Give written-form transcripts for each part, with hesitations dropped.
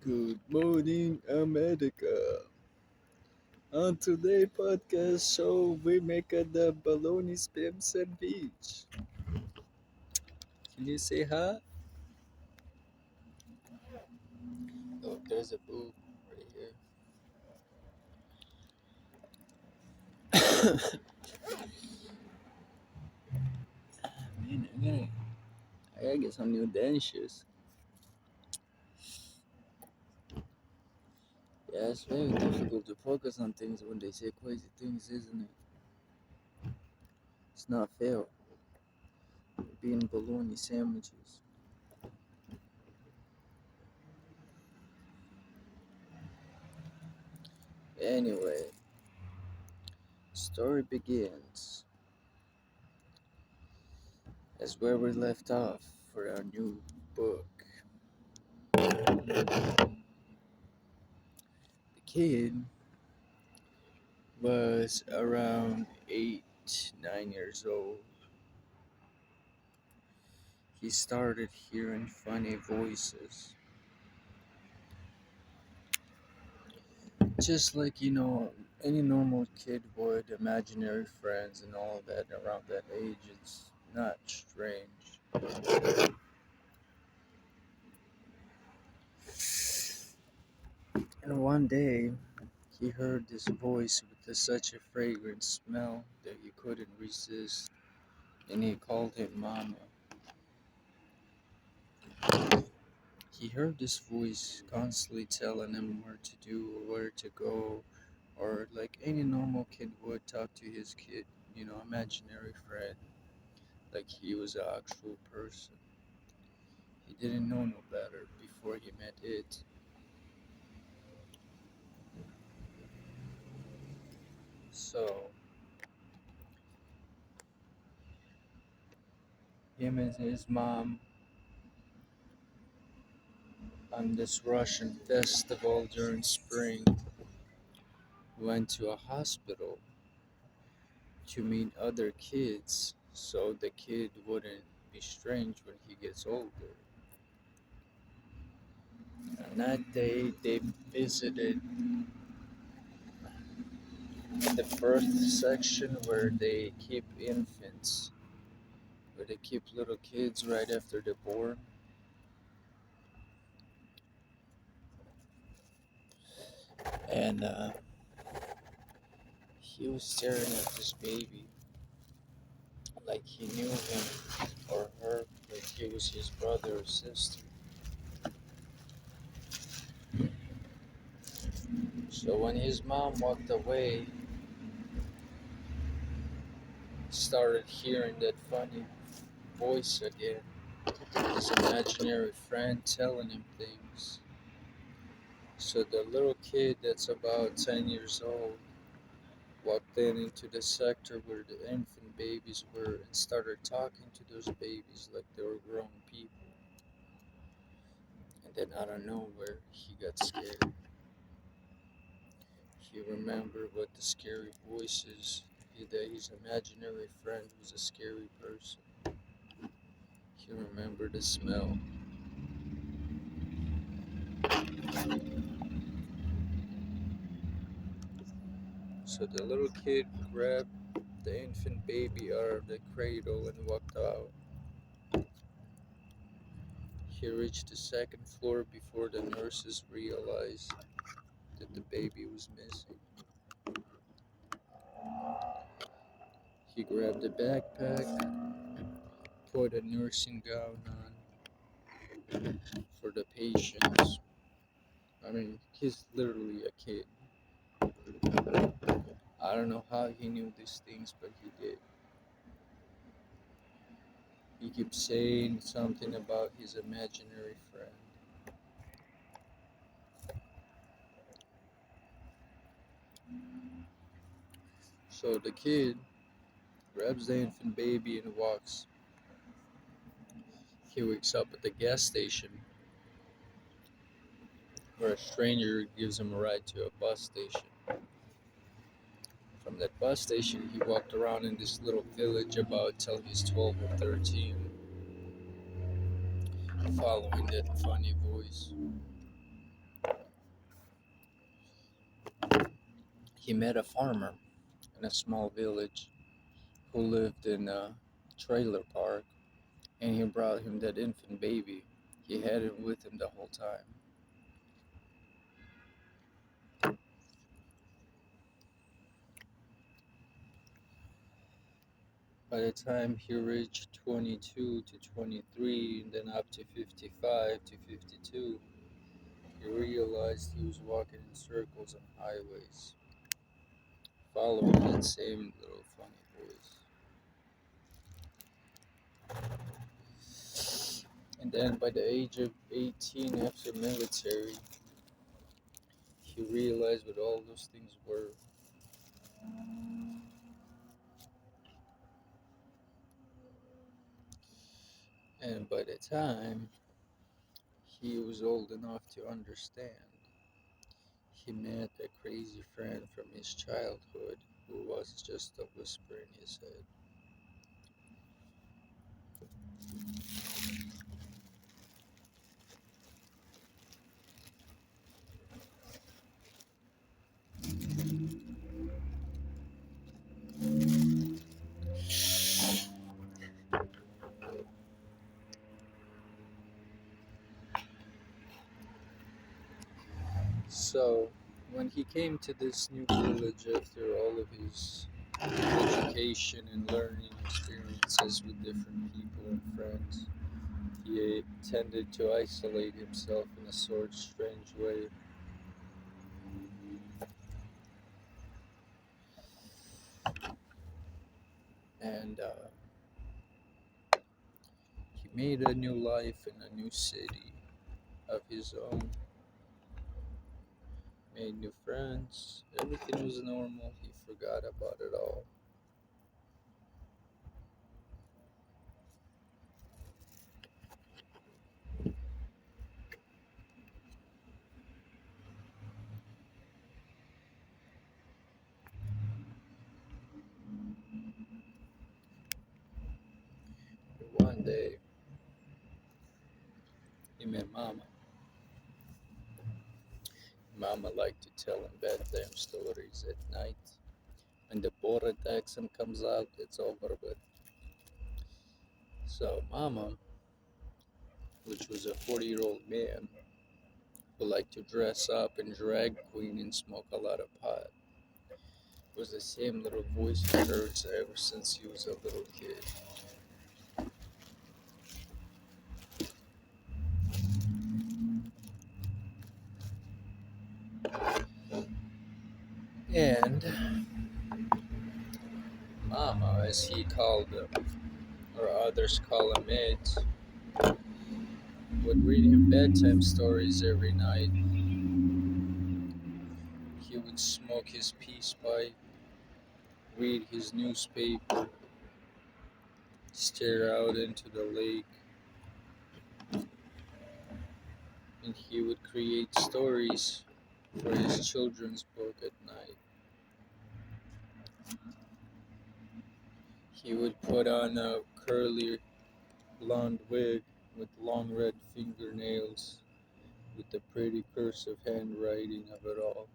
Good morning, America. On today's podcast show, we make the bologna spam sandwich. Can you say hi? Oh, there's a boob right here. Man, I gotta get some new dentures. Yeah, it's very difficult to focus on things when they say crazy things, isn't it? It's not fair. Being bologna sandwiches. Anyway, story begins as where we left off for our new book. The kid was around 8, 9 years old. He started hearing funny voices. Just like, any normal kid would, imaginary friends and all that around that age. It's not strange. And one day, he heard this voice with such a fragrant smell that he couldn't resist, and he called him Mama. He heard this voice constantly telling him where to do or where to go, or like any normal kid would talk to his kid, imaginary friend, like he was an actual person. He didn't know no better before he met it. So, him and his mom on this Russian festival during spring went to a hospital to meet other kids so the kid wouldn't be strange when he gets older. And that day they visited the first section where they keep infants, where they keep little kids right after they're born. And he was staring at this baby like he knew him or her, like he was his brother or sister. So when his mom walked away, started hearing that funny voice again, his imaginary friend telling him things. So the little kid that's about 10 years old walked in into the sector where the infant babies were and started talking to those babies like they were grown people. And then out of nowhere, he got scared. He remembered what the scary voices, that his imaginary friend was a scary person. He remembered the smell. So the little kid grabbed the infant baby out of the cradle and walked out. He reached the second floor before the nurses realized that the baby was missing. He grabbed a backpack, put a nursing gown on for the patients. I mean, he's literally a kid. I don't know how he knew these things, but he did. He kept saying something about his imaginary friend. So the kid grabs the infant baby and walks. He wakes up at the gas station where a stranger gives him a ride to a bus station. From that bus station, he walked around in this little village about till he's 12 or 13, following that funny voice. He met a farmer in a small village who lived in a trailer park, and he brought him that infant baby. He had it with him the whole time. By the time he reached 22 to 23, and then up to 55 to 52, he realized he was walking in circles on highways, following that same little funny voice. And then by the age of 18, after military, he realized what all those things were. And by the time he was old enough to understand, he met a crazy friend from his childhood who was just a whisper in his head. So, when he came to this new village after all of his education and learning experiences with different people and friends, he tended to isolate himself in a sort of strange way. And he made a new life in a new city of his own, made new friends. Everything was normal. He forgot about it all. But one day, he met Mama. Mama liked to tell him bedtime stories at night. When the board exam comes out, it's over with. So, Mama, which was a 40-year-old man who liked to dress up and drag queen and smoke a lot of pot, was the same little voice he heard ever since he was a little kid. And Mama, as he called him, or others call him it, would read him bedtime stories every night. He would smoke his peace pipe, read his newspaper, stare out into the lake, and he would create stories for his children's book at night. He would put on a curly blonde wig with long red fingernails, with the pretty cursive handwriting of it all.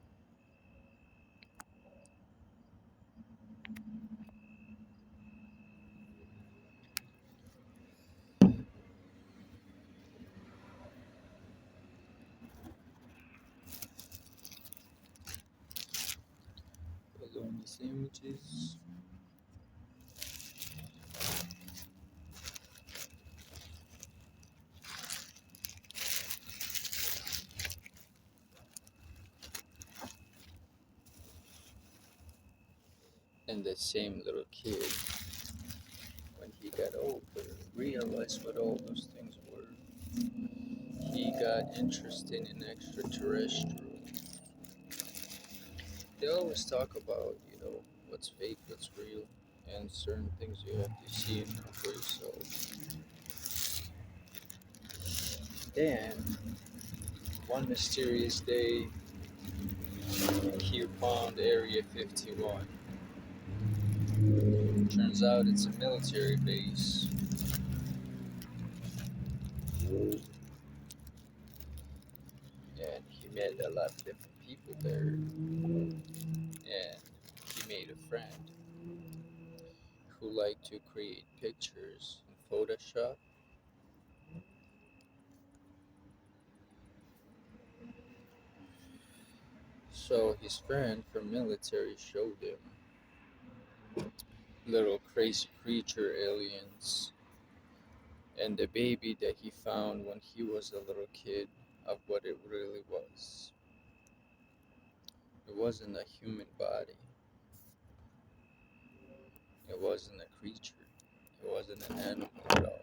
Bologna sandwiches. And the same little kid, when he got older, realized what all those things were. He got interested in extraterrestrial. They always talk about, what's fake, what's real, and certain things you have to see and know for yourself. Then, one mysterious day, he found Area 51. Turns out it's a military base, and he met a lot of different people there. and he made a friend who liked to create pictures in Photoshop. So his friend from military showed him little crazy creature aliens and the baby that he found when he was a little kid of what it really was. It wasn't a human body. It wasn't a creature. It wasn't an animal at all.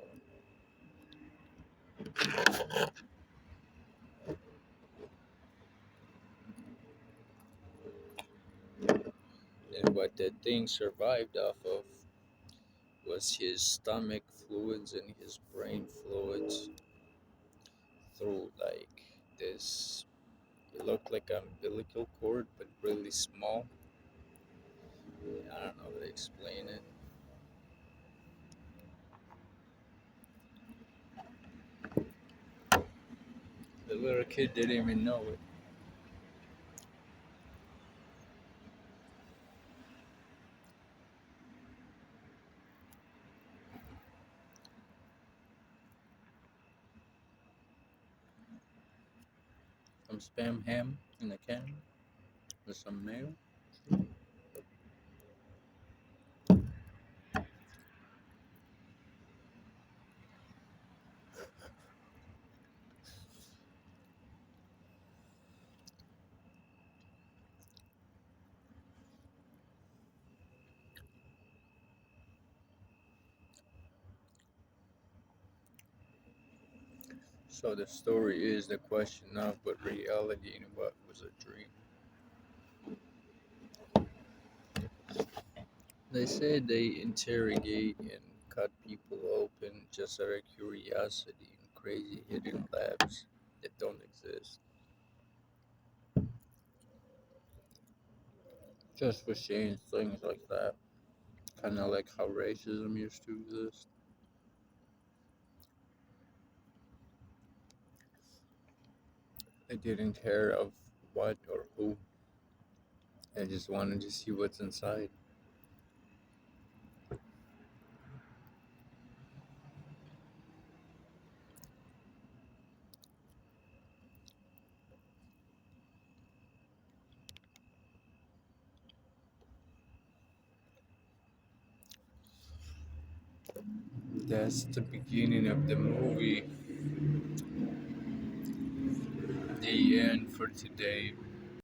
And what that thing survived off of was his stomach fluids and his brain fluids through like this. It looked like an umbilical cord, but really small. I don't know how to explain it. The little kid didn't even know it. Some spam ham in a can with some mayo. So the story is the question of what reality and what was a dream. They say they interrogate and cut people open just out of curiosity in crazy hidden labs that don't exist. Just for saying things like that. Kind of like how racism used to exist. They didn't care of what or who. They just wanted to see what's inside. That's the beginning of the movie. The end for today.